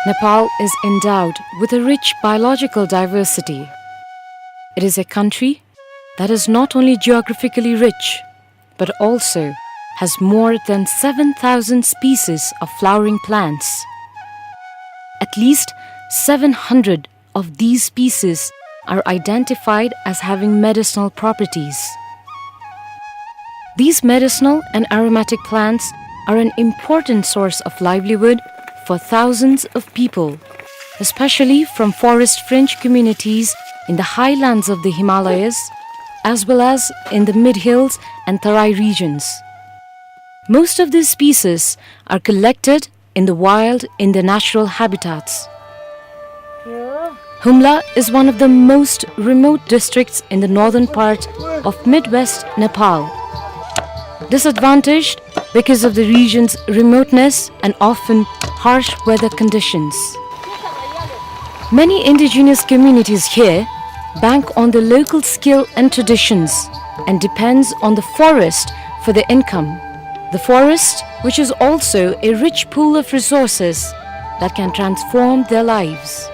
Nepal is endowed with a rich biological diversity. It is a country that is not only geographically rich, but also has more than 7,000 species of flowering plants. At least 700 of these species are identified as having medicinal properties. These medicinal and aromatic plants are an important source of livelihood for thousands of people, especially from forest-fringed communities in the highlands of the Himalayas, as well as in the mid-hills and Tarai regions. Most of these species are collected in the wild in their natural habitats. Humla is one of the most remote districts in the northern part of Midwest Nepal. Disadvantaged because of the region's remoteness and often harsh weather conditions. Many indigenous communities here bank on the local skill and traditions and depends on the forest for their income. The forest, which is also a rich pool of resources that can transform their lives.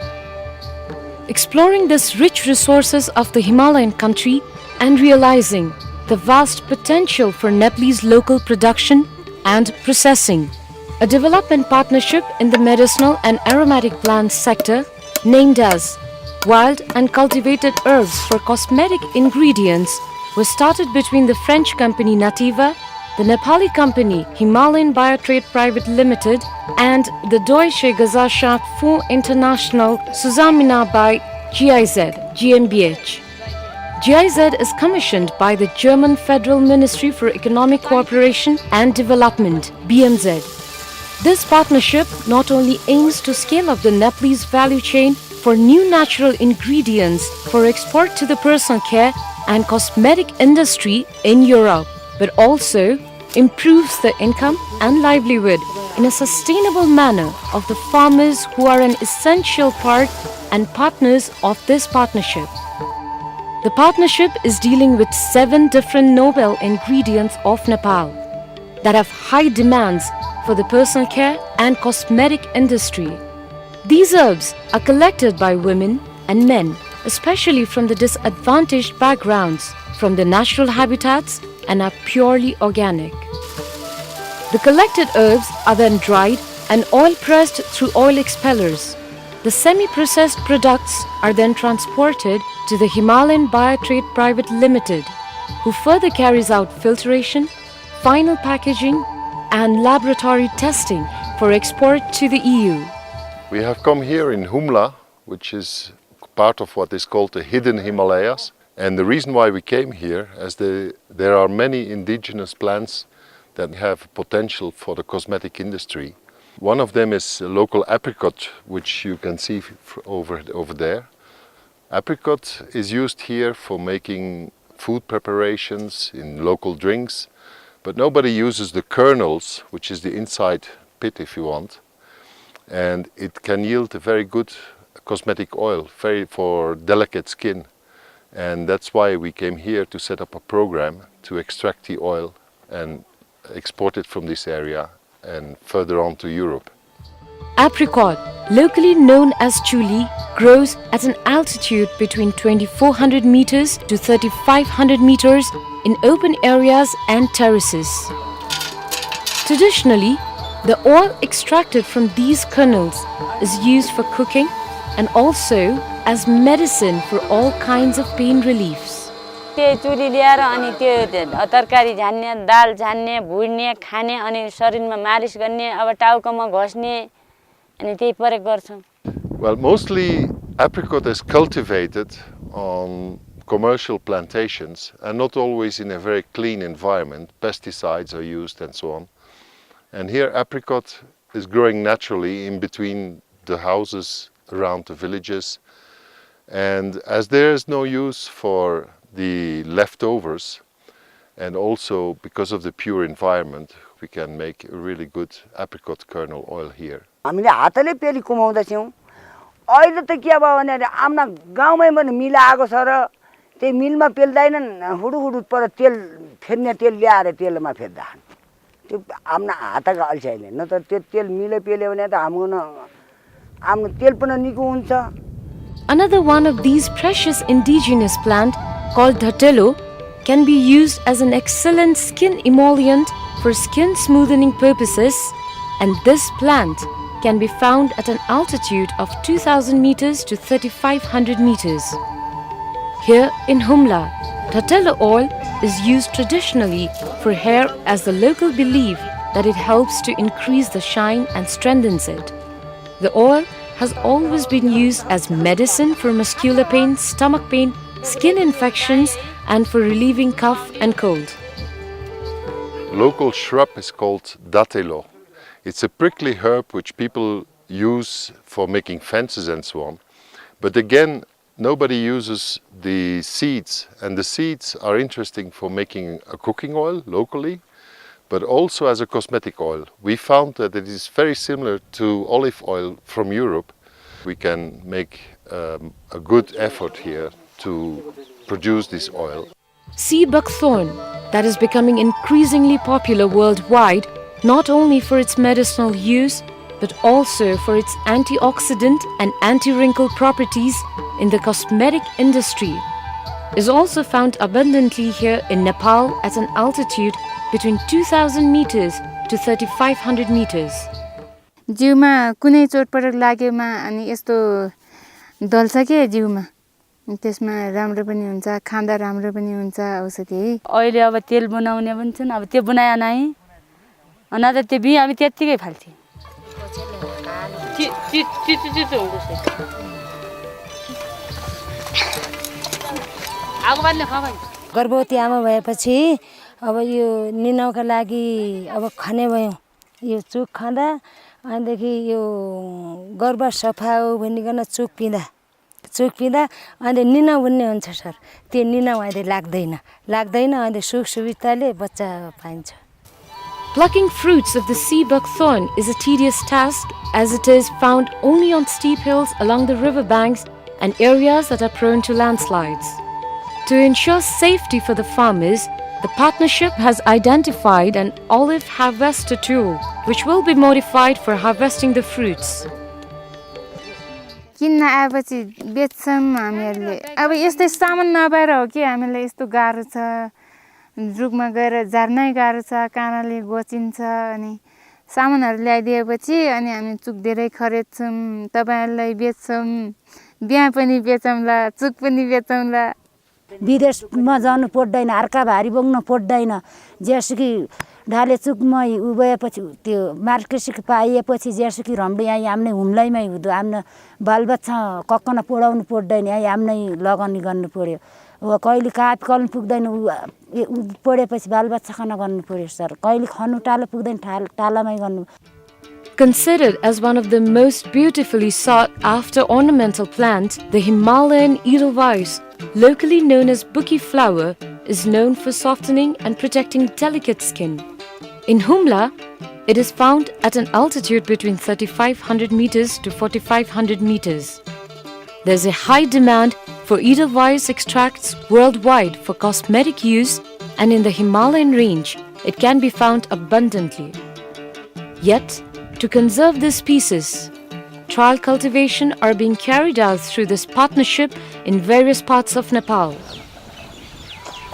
Exploring these rich resources of the Himalayan country and realizing the vast potential for Nepalese local production and processing, a development partnership in the medicinal and aromatic plants sector named as Wild and Cultivated Herbs for Cosmetic Ingredients was started between the French company Nativa, the Nepali company Himalayan Biotrade Private Limited and the Deutsche Gesellschaft für International Zusammenarbeit by GIZ, GmbH. GIZ is commissioned by the German Federal Ministry for Economic Cooperation and Development, BMZ. This partnership not only aims to scale up the Nepalese value chain for new natural ingredients for export to the personal care and cosmetic industry in Europe, but also improves the income and livelihood in a sustainable manner of the farmers who are an essential part and partners of this partnership. The partnership is dealing with 7 different noble ingredients of Nepal that have high demands for the personal care and cosmetic industry. These herbs are collected by women and men, especially from the disadvantaged backgrounds, from the natural habitats and are purely organic. The collected herbs are then dried and oil pressed through oil expellers. The semi-processed products are then transported to the Himalayan Biotrade Private Limited, who further carries out filtration, final packaging and laboratory testing for export to the EU. We have come here in Humla, which is part of what is called the hidden Himalayas. And the reason why we came here is there are many indigenous plants that have potential for the cosmetic industry. One of them is a local apricot, which you can see over there. Apricot is used here for making food preparations in local drinks, but nobody uses the kernels, which is the inside pit if you want. And it can yield a very good cosmetic oil, for delicate skin. And that's why we came here to set up a program to extract the oil and export it from this area and further on to Europe. Apricot, locally known as chuli, grows at an altitude between 2,400 meters to 3,500 meters in open areas and terraces. Traditionally, the oil extracted from these kernels is used for cooking and also as medicine for all kinds of pain reliefs. त्यो चुली ल्याएर अनि त्यो तरकारी झान्ने दाल झान्ने भुड्ने खाने अनि शरीरमा मालिश गर्ने अब टाउकोमा घस्ने अनि त्यही प्रयोग गर्छौं. Well, mostly apricot is cultivated on commercial plantations and not always in a very clean environment. Pesticides are used and so on. And here apricot is growing naturally in between the houses around the villages. And as there is no use for the leftovers, and also because of the pure environment, we can make a really good apricot kernel oil here. हामीले हातले पेली कुमाउँदा थियौं. अहिले त के भयो भने आम्ना गाउँमै पनि मिल आएको छ र त्यही मिलमा पेल्दैनन् हुडुहुडु पर तेल फेर्ने तेल ल्याएर तेलमा फेर्दा. त्यो आम्ना हातका अल्छाइले न त त्यो तेल मिले पेल्यो भने त हाम्रो आफ्नो तेल पनि निको हुन्छ। Another one of these precious indigenous plant called dhatelo can be used as an excellent skin emollient for skin smoothening purposes, and this plant can be found at an altitude of 2000 meters to 3500 meters. Here in Humla, dhatelo oil is used traditionally for hair as the local believe that it helps to increase the shine and strengthens it. The oil has always been used as medicine for muscular pain, stomach pain, skin infections, and for relieving cough and cold. Local shrub is called dhatelo. It's a prickly herb which people use for making fences and so on. But again, nobody uses the seeds, and the seeds are interesting for making a cooking oil locally, but also as a cosmetic oil. We found that it is very similar to olive oil from Europe. We can make a good effort here to produce this oil. Sea buckthorn, that is becoming increasingly popular worldwide, not only for its medicinal use, but also for its antioxidant and anti-wrinkle properties in the cosmetic industry, is also found abundantly here in Nepal at an altitude between 2000 meters to 3500 meters. जिउमा कुनै चोटपटक लागेमा अनि यस्तो दल्छ के जिउमा त्यसमा राम्रो पनि हुन्छ खाँदा राम्रो पनि हुन्छ औषधि है अहिले अब तेल बनाउने पनि छन् अब त्यो बनाए नै अनि त त्यो बि हामी त्यतिकै फाल्थ्यौं चिचो हुन्छ आगो बाल्ने खबै गर्भवती आमा भएपछि अब यो निनाउका लागि अब खाने भयौं यो चुक खाँदा अनदेखि यो गर्भ सफा हो भनिकन चुक पिँदा अनि निना भन्ने हुन्छ सर त्यो निना अहिले लाग्दैन अनि सुख सुविधाले बच्चा पाइन्छ. Plucking fruits of the sea buckthorn is a tedious task as it is found only on steep hills along the river banks and areas that are prone to landslides. To ensure safety for the farmers, the partnership has identified an olive harvester tool which will be modified for harvesting the fruits. किन्न आएपछि बेच्छौं हामीहरुले अब यस्तै सामान नपाएर हो कि हामीलाई यस्तो गाह्रो छ रुखमा गएर झार्नै गाह्रो छ कानाले गोचिन्छ अनि सामानहरु ल्याइदिएपछि अनि हामी चुक धेरै खरिदछौं तपाईहरुलाई बेच्छौं बिहा पनि बेचौंला चुक पनि बेचौंला विदेशमा जानु पर्दैन अर्का भारी बोक्न पर्दैन जसकी ढाले चुकमै उभएपछि त्यो मार्केट पाइएपछि जसकी रम्बे यहाँ हामीले हुम्लाइमै हुँदो आफ्नो बालबच्चा कक्कन पढाउनु पर्दैन यहाँ हामीले लगानी गर्नु पर्यो अब कहिले काट कल्न पुग्दैन पढेपछि बालबच्चा खाना गर्नु पर्यो सर कहिले खनु टाला पुग्दैन टालामै गर्नु. Considered as one of the most beautifully sought after ornamental plants, the Himalayan edelweiss, locally known as bouquet flower, is known for softening and protecting delicate skin. In Humla, it is found at an altitude between 3500 meters to 4500 meters. There's a high demand for edelweiss extracts worldwide for cosmetic use, and in the Himalayan range, it can be found abundantly. Yet, to conserve this species, trial cultivation are being carried out through this partnership in various parts of Nepal.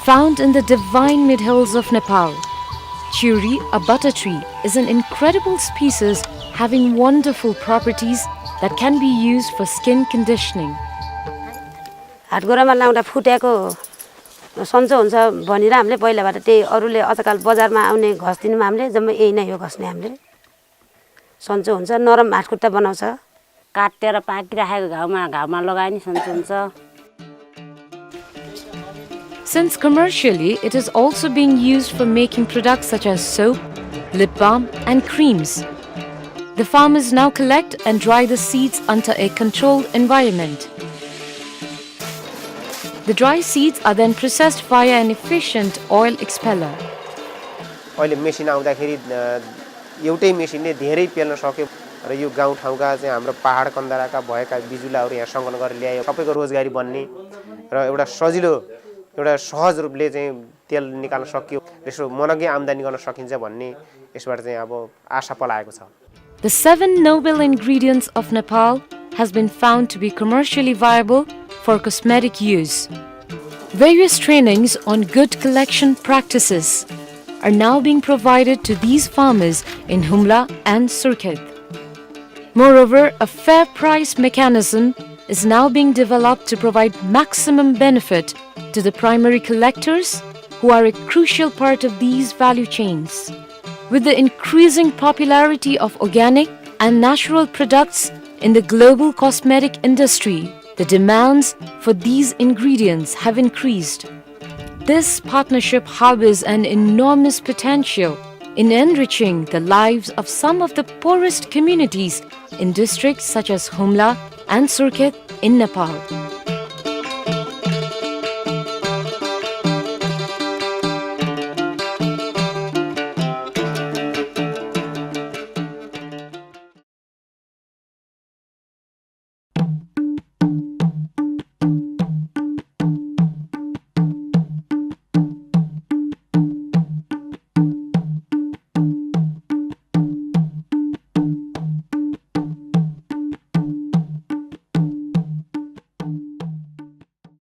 Found in the divine mid-hills of Nepal, Churi, a butter tree, is an incredible species having wonderful properties that can be used for skin conditioning. हातगोरामा लाउँदा फुटेको सन्चो हुन्छ भनेर हामीले पहिलाबाट त्यही अरूले अचकाल बजारमा आउने घस दिनुमा हामीले जम्मै यही नै हो घस्ने हामीले सन्चो हुन्छ नरम हातखुट्टा बनाउँछ काटेर पाकिराखेको घाउमा लगाए नि सन्चो हुन्छ. Since commercially it is also being used for making products such as soap, lip balm and creams, the farmers now collect and dry the seeds under a controlled environment. The dry seeds are then processed via an efficient oil expeller. अहिले machine आउँदाखेरि एउटै मेसिनले धेरै पेल्न सक्यो र यो गाउँ ठाउँका चाहिँ हाम्रो पहाड कन्दराका भएका बिजुलाहरू यहाँ संकलन गरेर ल्यायो सबैको रोजगारी बन्ने र एउटा सजिलो एउटा सहज रूपले चाहिँ तेल निकाल्न सकियो यसो मनग्गे आम्दानी गर्न सकिन्छ भन्ने यसबाट चाहिँ अब आशा पलाएको छ. The 7 noble ingredients of Nepal has been found to be commercially viable for cosmetic use. Various trainings on good collection practices are now being provided to these farmers in Humla and Surkhet. Moreover, a fair price mechanism is now being developed to provide maximum benefit to the primary collectors, who are a crucial part of these value chains. With the increasing popularity of organic and natural products in the global cosmetic industry, the demands for these ingredients have increased. This partnership harbors an enormous potential in enriching the lives of some of the poorest communities in districts such as Humla and Surkhet in Nepal.